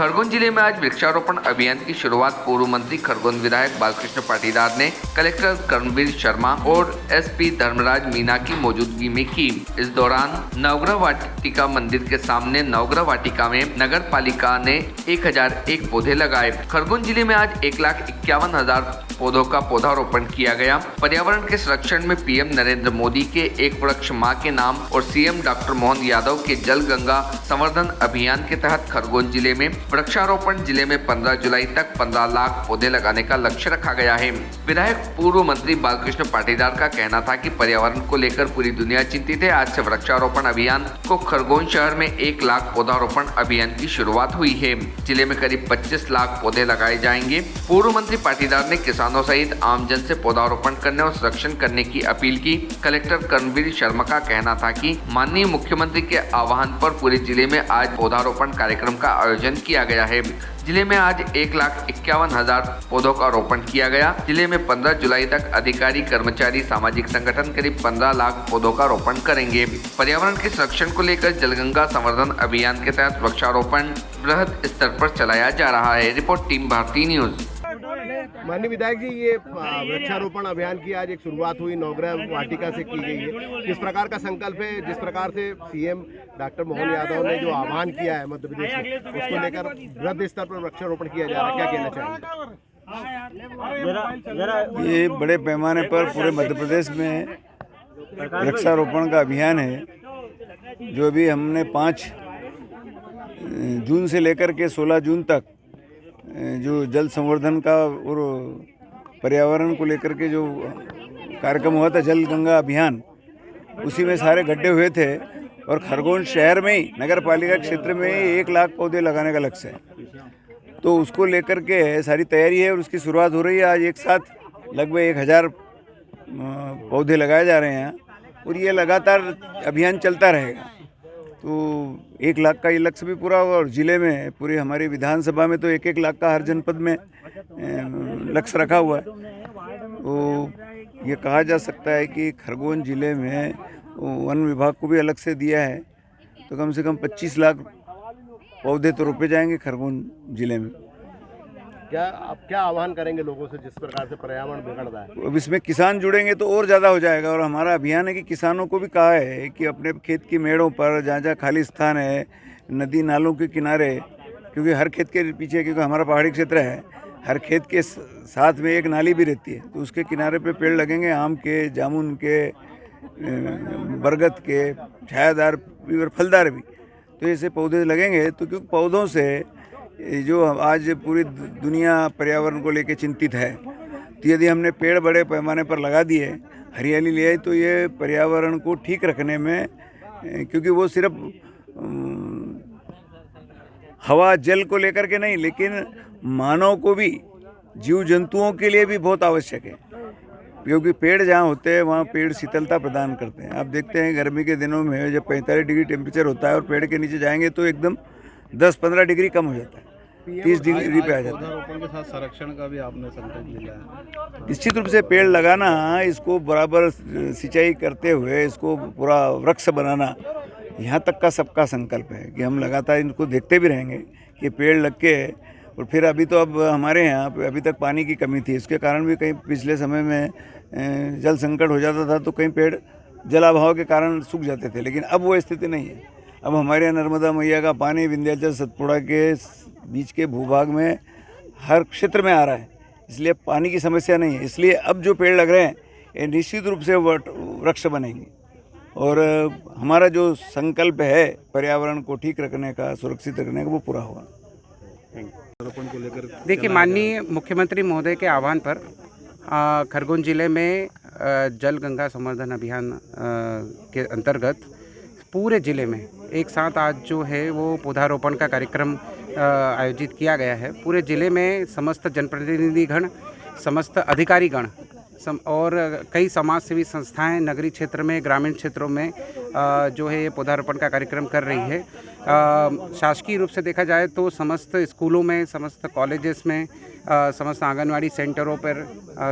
खरगोन जिले में आज वृक्षारोपण अभियान की शुरुआत पूर्व मंत्री खरगोन विधायक बालकृष्ण पाटीदार ने कलेक्टर कर्मवीर शर्मा और एसपी धर्मराज मीना की मौजूदगी में की। इस दौरान नवग्रह वाटिका मंदिर के सामने नवग्रह वाटिका में नगर पालिका ने 1001 पौधे लगाए। खरगोन जिले में आज 1,51,000 पौधों का पौधारोपण किया गया। पर्यावरण के संरक्षण में पीएम नरेंद्र मोदी के एक वृक्ष मां के नाम और सीएम डॉक्टर मोहन यादव के जल गंगा संवर्धन अभियान के तहत खरगोन जिले में वृक्षारोपण जिले में 15 जुलाई तक 15 लाख पौधे लगाने का लक्ष्य रखा गया है। विधायक पूर्व मंत्री बालकृष्ण पाटीदार का कहना था कि पर्यावरण को लेकर पूरी दुनिया चिंतित है। आज से वृक्षारोपण अभियान को खरगोन शहर में 1 लाख पौधारोपण अभियान की शुरुआत हुई है। जिले में करीब 25 लाख पौधे लगाए जाएंगे। पूर्व मंत्री पाटीदार ने किसानों सहित आमजन से पौधारोपण करने और संरक्षण करने की अपील की। कलेक्टर कर्मवीर शर्मा का कहना था कि माननीय मुख्यमंत्री के आह्वान पर पूरे जिले में आज पौधारोपण कार्यक्रम का आयोजन किया गया है। जिले में आज 1,51,000 पौधों का रोपण किया गया। जिले में 15 जुलाई तक अधिकारी, कर्मचारी, सामाजिक संगठन करीब 15 लाख पौधों का रोपण करेंगे। पर्यावरण के संरक्षण को लेकर जलगंगा संवर्धन अभियान के तहत वृक्षारोपण बृहद स्तर पर चलाया जा रहा है। Report team Bharati news. माननीय विधायक जी, ये वृक्षारोपण अभियान की आज एक शुरुआत हुई, नवग्रह वाटिका से की गई है। किस प्रकार का संकल्प है, जिस प्रकार से सीएम डॉक्टर मोहन यादव ने जो आह्वान किया है मध्य प्रदेश में, उसको लेकर वृहद स्तर पर वृक्षारोपण किया जा रहा है, क्या कहना चाहेंगे? ये बड़े पैमाने पर पूरे मध्य प्रदेश में वृक्षारोपण का अभियान है, जो भी हमने 5 जून से लेकर के 16 जून तक जो जल संवर्धन का और पर्यावरण को लेकर के जो कार्यक्रम हुआ था, जल गंगा अभियान, उसी में सारे गड्ढे हुए थे। और खरगोन शहर में ही नगर पालिका क्षेत्र में 1 लाख पौधे लगाने का लक्ष्य है, तो उसको लेकर के सारी तैयारी है और उसकी शुरुआत हो रही है। आज एक साथ लगभग 1000 पौधे लगाए जा रहे हैं और ये लगातार अभियान चलता रहेगा। तो 1 लाख का ये लक्ष्य भी पूरा होगा और ज़िले में पूरी हमारी विधानसभा में तो 1-1 लाख का हर जनपद में लक्ष्य रखा हुआ है। तो ये कहा जा सकता है कि खरगोन ज़िले में वन विभाग को भी अलग से दिया है, तो कम से कम 25 लाख पौधे तो रोपे जाएंगे खरगोन ज़िले में। क्या आह्वान करेंगे लोगों से, जिस प्रकार से पर्यावरण बिगड़ रहा है? अब इसमें किसान जुड़ेंगे तो और ज़्यादा हो जाएगा। और हमारा अभियान है कि किसानों को भी कहा है कि अपने खेत की मेड़ों पर, जहाँ जहाँ खाली स्थान है, नदी नालों के किनारे, क्योंकि हर खेत के पीछे, क्योंकि हमारा पहाड़ी क्षेत्र है, हर खेत के साथ में एक नाली भी रहती है, तो उसके किनारे पे पेड़ लगेंगे, आम के, जामुन के, बरगद के, छायादार भी और फलदार भी। तो ऐसे पौधे लगेंगे, तो क्योंकि पौधों से जो आज पूरी दुनिया पर्यावरण को लेकर चिंतित है, तो यदि हमने पेड़ बड़े पैमाने पर लगा दिए, हरियाली ले आई, तो ये पर्यावरण को ठीक रखने में, क्योंकि वो सिर्फ हवा जल को लेकर के नहीं, लेकिन मानव को भी, जीव जंतुओं के लिए भी बहुत आवश्यक है। क्योंकि पेड़ जहाँ होते हैं वहाँ पेड़ शीतलता प्रदान करते हैं। आप देखते हैं गर्मी के दिनों में जब 45 डिग्री टेम्परेचर होता है और पेड़ के नीचे जाएंगे तो एकदम 10-15 डिग्री कम हो जाता है, 30 डिग्री पे आ जाता है। पौधारोपण के साथ संरक्षण का भी आपने संकल्प लिया है। निश्चित रूप से पेड़ लगाना, इसको बराबर सिंचाई करते हुए इसको पूरा वृक्ष बनाना, यहाँ तक का सबका संकल्प है कि हम लगातार इनको देखते भी रहेंगे कि पेड़ लग के। और फिर अभी तो अब हमारे यहाँ पे अभी तक पानी की कमी थी, इसके कारण भी कहीं पिछले समय में जल संकट हो जाता था, तो कहीं पेड़ जलाभाव के कारण सूख जाते थे, लेकिन अब वो स्थिति नहीं है। अब हमारे यहाँ नर्मदा मैया का पानी विंध्याचल सतपुड़ा के बीच के भूभाग में हर क्षेत्र में आ रहा है, इसलिए पानी की समस्या नहीं है। इसलिए अब जो पेड़ लग रहे हैं ये निश्चित रूप से वृक्ष बनेंगे और हमारा जो संकल्प है पर्यावरण को ठीक रखने का, सुरक्षित रखने का, वो पूरा होगा। देखिए, माननीय मुख्यमंत्री महोदय के आह्वान पर खरगोन जिले में जल गंगा संवर्धन अभियान के अंतर्गत पूरे जिले में एक साथ आज जो है वो पौधारोपण का कार्यक्रम आयोजित किया गया है। पूरे जिले में समस्त जनप्रतिनिधिगण, समस्त अधिकारीगण और कई समाज सेवी संस्थाएं नगरीय क्षेत्र में, ग्रामीण क्षेत्रों में जो है ये पौधारोपण का कार्यक्रम कर रही है। शासकीय रूप से देखा जाए तो समस्त स्कूलों में, समस्त कॉलेजेस में, समस्त आंगनवाड़ी सेंटरों पर,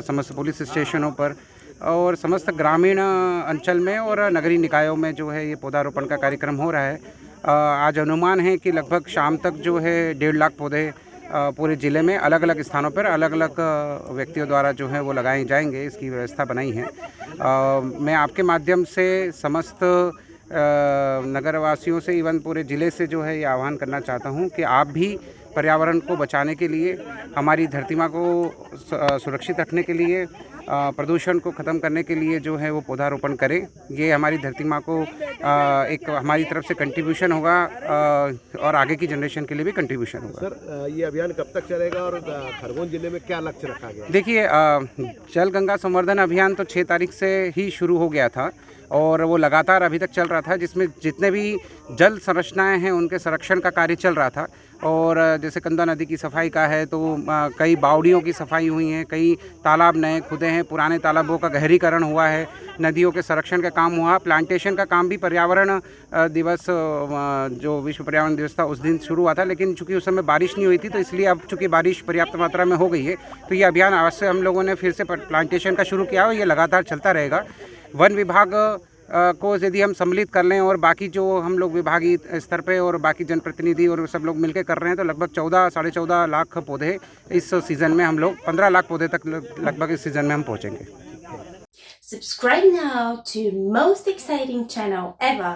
समस्त पुलिस स्टेशनों पर और समस्त ग्रामीण अंचल में और नगरीय निकायों में जो है ये पौधारोपण का कार्यक्रम हो रहा है। आज अनुमान है कि लगभग शाम तक जो है 1.5 लाख पौधे पूरे ज़िले में अलग अलग स्थानों पर अलग अलग व्यक्तियों द्वारा जो है वो लगाए जाएंगे, इसकी व्यवस्था बनाई है। मैं आपके माध्यम से समस्त नगरवासियों से, इवन पूरे ज़िले से जो है ये आह्वान करना चाहता हूँ कि आप भी पर्यावरण को बचाने के लिए, हमारी धरती माँ को सुरक्षित रखने के लिए, प्रदूषण को ख़त्म करने के लिए जो है वो पौधारोपण करें। ये हमारी धरती माँ को एक हमारी तरफ से कंट्रीब्यूशन होगा और आगे की जनरेशन के लिए भी कंट्रीब्यूशन होगा। सर, ये अभियान कब तक चलेगा और खरगोन जिले में क्या लक्ष्य रखा गया? देखिए, जल गंगा संवर्धन अभियान तो 6 तारीख से ही शुरू हो गया था और वो लगातार अभी तक चल रहा था, जिसमें जितने भी जल संरचनाएं हैं उनके संरक्षण का कार्य चल रहा था। और जैसे कंदा नदी की सफाई का है तो कई बावड़ियों की सफाई हुई है, कई तालाब नए खुदे हैं, पुराने तालाबों का गहरीकरण हुआ है, नदियों के संरक्षण का काम हुआ, प्लांटेशन का काम भी पर्यावरण दिवस, जो विश्व पर्यावरण दिवस था उस दिन शुरू हुआ था, लेकिन चूंकि उस समय बारिश नहीं हुई थी तो इसलिए अब चूंकि बारिश पर्याप्त मात्रा में हो गई है तो ये अभियान अवश्य हम लोगों ने फिर से प्लांटेशन का शुरू किया और ये लगातार चलता रहेगा। वन विभाग को यदि हम सम्मिलित कर लें और बाकी जो हम लोग विभागीय स्तर पे और बाकी जनप्रतिनिधि और सब लोग मिलकर कर रहे हैं तो लगभग 14-14.5 लाख पौधे इस सीज़न में, हम लोग 15 लाख पौधे तक लगभग इस सीज़न में हम पहुंचेंगे। Subscribe now to most exciting channel ever.